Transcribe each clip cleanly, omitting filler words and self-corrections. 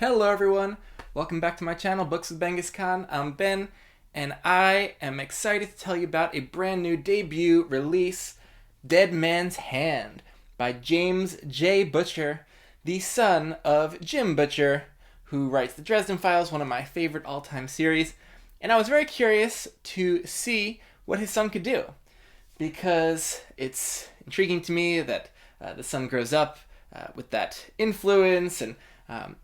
Hello everyone, welcome back to my channel, Books with Genghis Khan. I'm Ben, and I am excited to tell you about a brand new debut release, Dead Man's Hand, by James J. Butcher, the son of Jim Butcher, who writes the Dresden Files, one of my favorite all-time series. And I was very curious to see what his son could do, because it's intriguing to me that the son grows up with that influence, and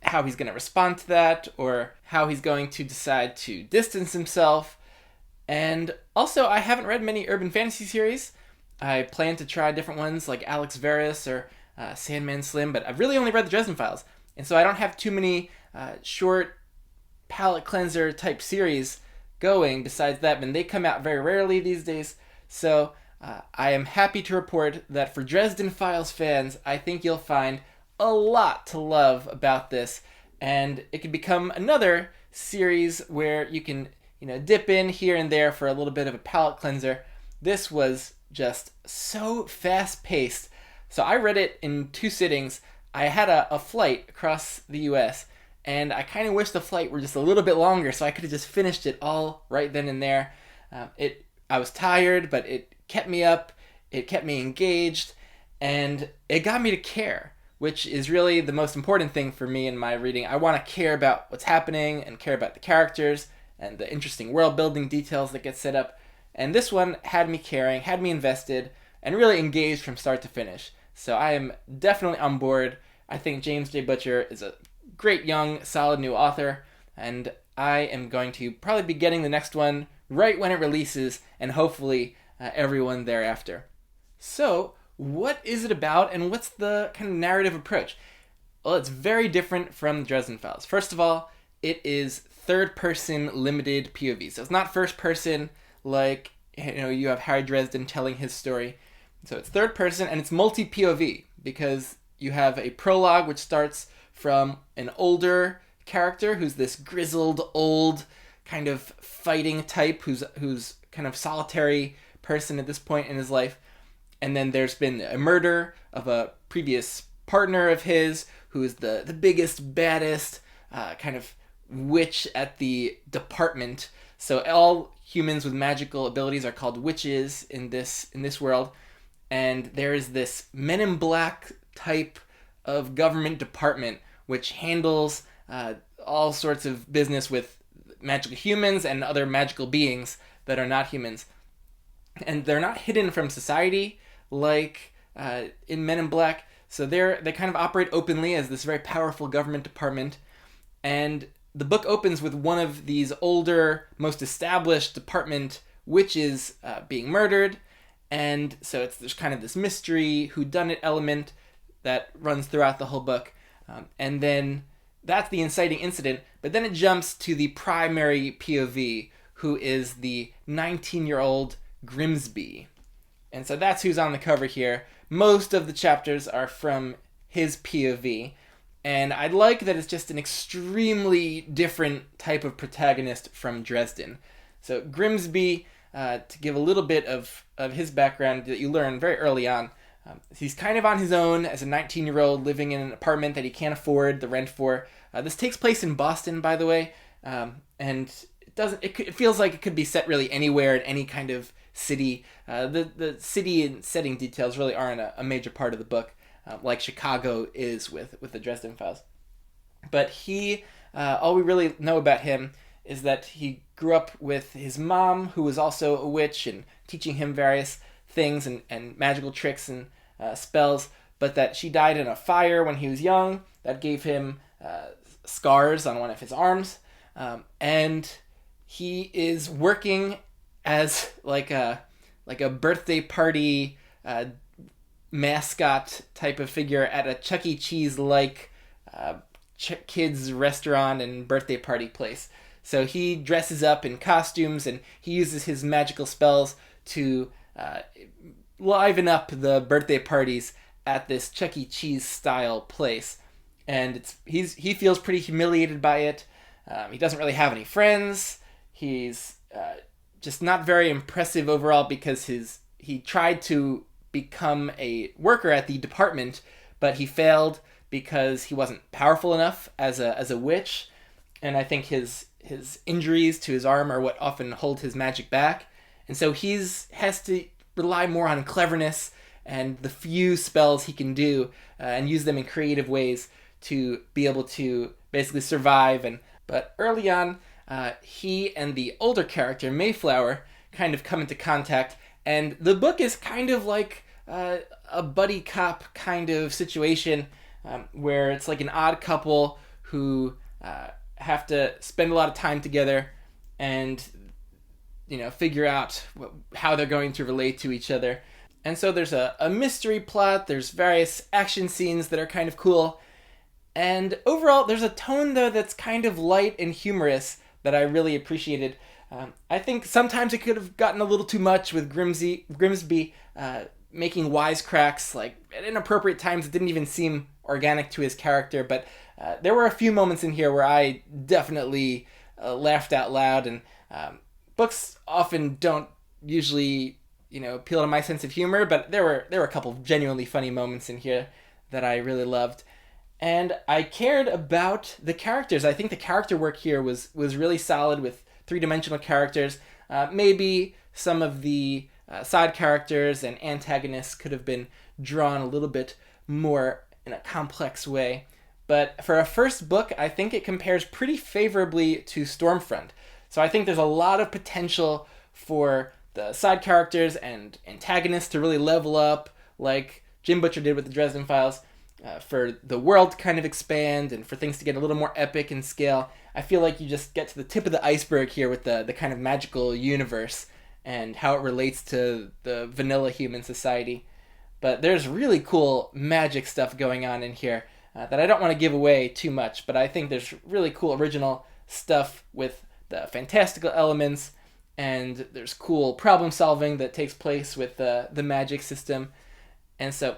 how he's going to respond to that, or how he's going to decide to distance himself. And also, I haven't read many urban fantasy series. I plan to try different ones like Alex Verus or Sandman Slim, but I've really only read the Dresden Files, and so I don't have too many short palate cleanser type series going besides that, and they come out very rarely these days. So I am happy to report that for Dresden Files fans, I think you'll find a lot to love about this, and it could become another series where you can, dip in here and there for a little bit of a palate cleanser. This was just so fast-paced. So I read it in 2 sittings. I had a flight across the US, and I kind of wish the flight were just a little bit longer so I could have just finished it all right then and there. I was tired, but it kept me up, it kept me engaged, and it got me to care, which is really the most important thing for me in my reading. I want to care about what's happening and care about the characters and the interesting world building details that get set up. And this one had me caring, had me invested, and really engaged from start to finish. So I am definitely on board. I think James J. Butcher is a great young, solid new author, and I am going to probably be getting the next one right when it releases, and hopefully everyone thereafter. So, what is it about, and what's the kind of narrative approach? Well, it's very different from the Dresden Files. First of all, it is third-person limited POV. So it's not first-person like, you have Harry Dresden telling his story. So it's third-person, and it's multi-POV, because you have a prologue which starts from an older character who's this grizzled, old, kind of fighting type who's kind of solitary person at this point in his life. And then there's been a murder of a previous partner of his who is the biggest, baddest kind of witch at the department. So all humans with magical abilities are called witches in this world. And there is this Men in Black type of government department which handles all sorts of business with magical humans and other magical beings that are not humans. And they're not hidden from society like in Men in Black. So they kind of operate openly as this very powerful government department. And the book opens with one of these older, most established department witches being murdered. And so there's kind of this mystery, whodunit element that runs throughout the whole book. And then that's the inciting incident. But then it jumps to the primary POV, who is the 19-year-old Grimsby. And so that's who's on the cover here. Most of the chapters are from his POV. And I like that it's just an extremely different type of protagonist from Dresden. So Grimsby, to give a little bit of his background that you learn very early on, he's kind of on his own as a 19-year-old living in an apartment that he can't afford the rent for. This takes place in Boston, by the way, and it feels like it could be set really anywhere in any kind of city. The city and setting details really aren't a major part of the book, like Chicago is with the Dresden Files. But all we really know about him is that he grew up with his mom, who was also a witch, and teaching him various things and magical tricks and spells, but that she died in a fire when he was young. That gave him scars on one of his arms, and he is working as like a birthday party mascot type of figure at a Chuck E. Cheese like kids restaurant and birthday party place. So he dresses up in costumes, and he uses his magical spells to liven up the birthday parties at this Chuck E. Cheese style place. And he feels pretty humiliated by it. He doesn't really have any friends. He's just not very impressive overall, because he tried to become a worker at the department, but he failed because he wasn't powerful enough as a witch, and I think his injuries to his arm are what often hold his magic back, and so has to rely more on cleverness and the few spells he can do, and use them in creative ways to be able to basically survive. But early on, he and the older character Mayflower kind of come into contact, and the book is kind of like a buddy cop kind of situation, where it's like an odd couple who have to spend a lot of time together and figure out how they're going to relate to each other. And so there's a mystery plot, there's various action scenes that are kind of cool, and overall there's a tone though that's kind of light and humorous that I really appreciated. I think sometimes it could have gotten a little too much with Grimsby making wisecracks like at inappropriate times. It didn't even seem organic to his character, but there were a few moments in here where I definitely laughed out loud, and books often don't usually appeal to my sense of humor, but there were a couple of genuinely funny moments in here that I really loved. And I cared about the characters. I think the character work here was really solid with three-dimensional characters. Maybe some of the side characters and antagonists could have been drawn a little bit more in a complex way. But for a first book, I think it compares pretty favorably to Stormfront. So I think there's a lot of potential for the side characters and antagonists to really level up, like Jim Butcher did with the Dresden Files, for the world to kind of expand and for things to get a little more epic in scale. I feel like you just get to the tip of the iceberg here with the kind of magical universe and how it relates to the vanilla human society. But there's really cool magic stuff going on in here that I don't want to give away too much, but I think there's really cool original stuff with the fantastical elements, and there's cool problem solving that takes place with the magic system. And so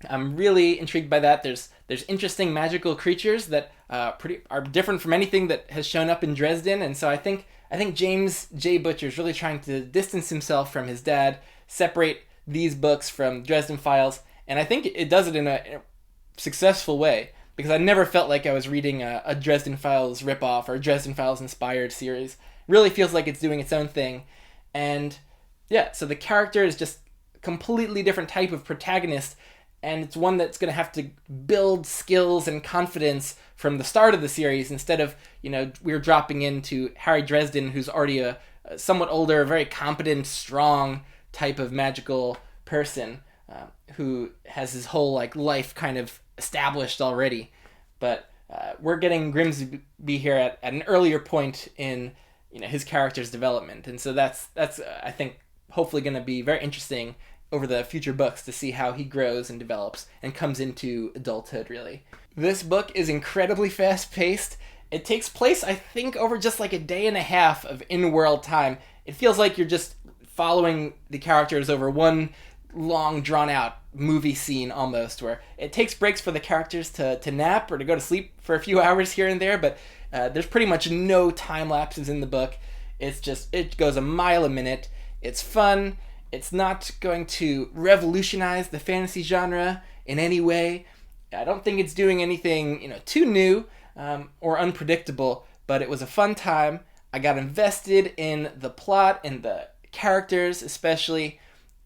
I'm really intrigued by that. There's interesting magical creatures that are different from anything that has shown up in Dresden, and so I think James J. Butcher is really trying to distance himself from his dad, separate these books from Dresden Files, and I think it does it in a successful way, because I never felt like I was reading a Dresden Files ripoff or a Dresden Files inspired series. It really feels like it's doing its own thing. And yeah, so the character is just a completely different type of protagonist, and it's one that's going to have to build skills and confidence from the start of the series, instead of, we're dropping into Harry Dresden, who's already a somewhat older, very competent, strong type of magical person, who has his whole life kind of established already. But we're getting Grimsby here at an earlier point in his character's development, and so that's I think hopefully going to be very interesting over the future books to see how he grows and develops and comes into adulthood, really. This book is incredibly fast-paced. It takes place, I think, over just a day and a half of in-world time. It feels like you're just following the characters over one long, drawn-out movie scene almost, where it takes breaks for the characters to nap or to go to sleep for a few hours here and there, but there's pretty much no time lapses in the book. It goes a mile a minute. It's fun. It's not going to revolutionize the fantasy genre in any way. I don't think it's doing anything, too new or unpredictable, but it was a fun time. I got invested in the plot and the characters especially,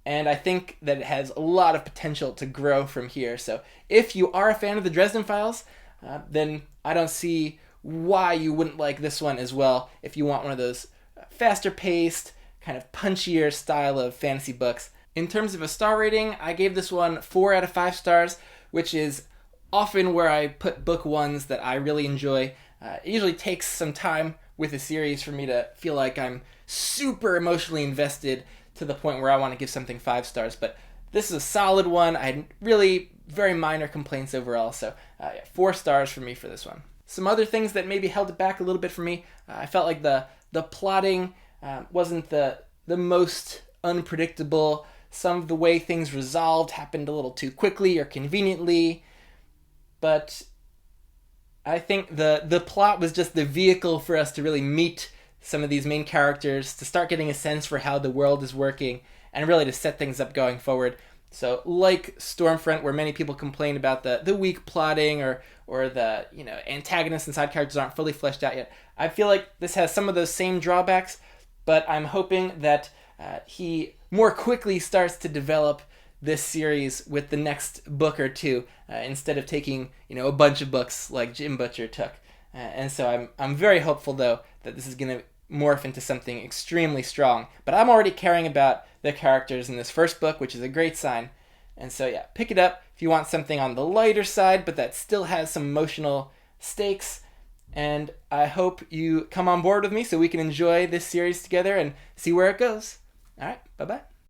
and I think that it has a lot of potential to grow from here. So if you are a fan of the Dresden Files, then I don't see why you wouldn't like this one as well, if you want one of those faster paced, kind of punchier style of fantasy books. In terms of a star rating, I gave this one 4 out of 5 stars, which is often where I put book ones that I really enjoy. It usually takes some time with a series for me to feel like I'm super emotionally invested to the point where I want to give something 5 stars, but this is a solid one. I had really very minor complaints overall, so 4 stars for me for this one. Some other things that maybe held it back a little bit for me, I felt like the plotting wasn't the most unpredictable. Some of the way things resolved happened a little too quickly or conveniently, but I think the plot was just the vehicle for us to really meet some of these main characters, to start getting a sense for how the world is working, and really to set things up going forward. So like Stormfront, where many people complain about the weak plotting or the antagonists and side characters aren't fully fleshed out yet, I feel like this has some of those same drawbacks, but I'm hoping that he more quickly starts to develop this series with the next book or two, instead of taking a bunch of books like Jim Butcher took. And so I'm very hopeful though that this is going to morph into something extremely strong. But I'm already caring about the characters in this first book, which is a great sign. And so yeah, pick it up if you want something on the lighter side, but that still has some emotional stakes. And I hope you come on board with me so we can enjoy this series together and see where it goes. All right, bye-bye.